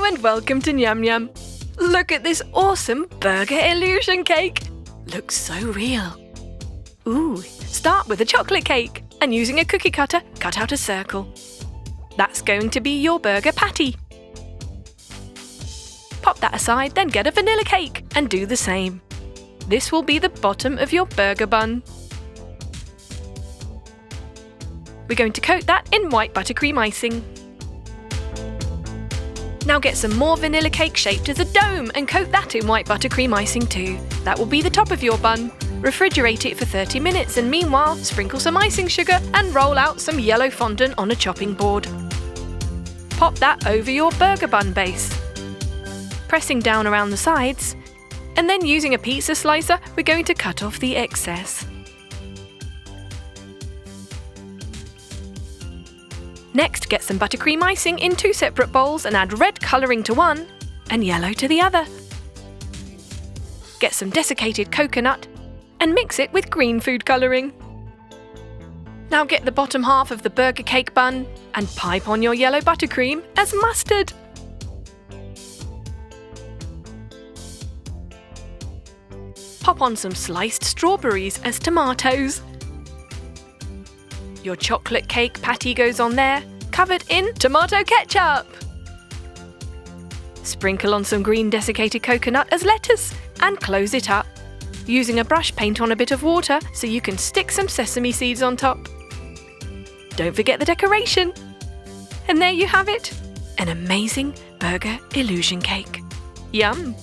and welcome to Nyam Nyam. Look at this awesome burger illusion cake. Looks so real. Ooh, start with a chocolate cake and using a cookie cutter, cut out a circle. That's going to be your burger patty. Pop that aside, then get a vanilla cake and do the same. This will be the bottom of your burger bun. We're going to coat that in white buttercream icing. Now get some more vanilla cake shaped as a dome and coat that in white buttercream icing too. That will be the top of your bun. Refrigerate it for 30 minutes and meanwhile sprinkle some icing sugar and roll out some yellow fondant on a chopping board. Pop that over your burger bun base. Pressing down around the sides, and then using a pizza slicer, we're going to cut off the excess. Next, get some buttercream icing in 2 separate bowls and add red colouring to one and yellow to the other. Get some desiccated coconut and mix it with green food colouring. Now get the bottom half of the burger cake bun and pipe on your yellow buttercream as mustard. Pop on some sliced strawberries as tomatoes. Your chocolate cake patty goes on there, covered in tomato ketchup. Sprinkle on some green desiccated coconut as lettuce and close it up. Using a brush, paint on a bit of water so you can stick some sesame seeds on top. Don't forget the decoration. And there you have it, an amazing burger illusion cake. Yum!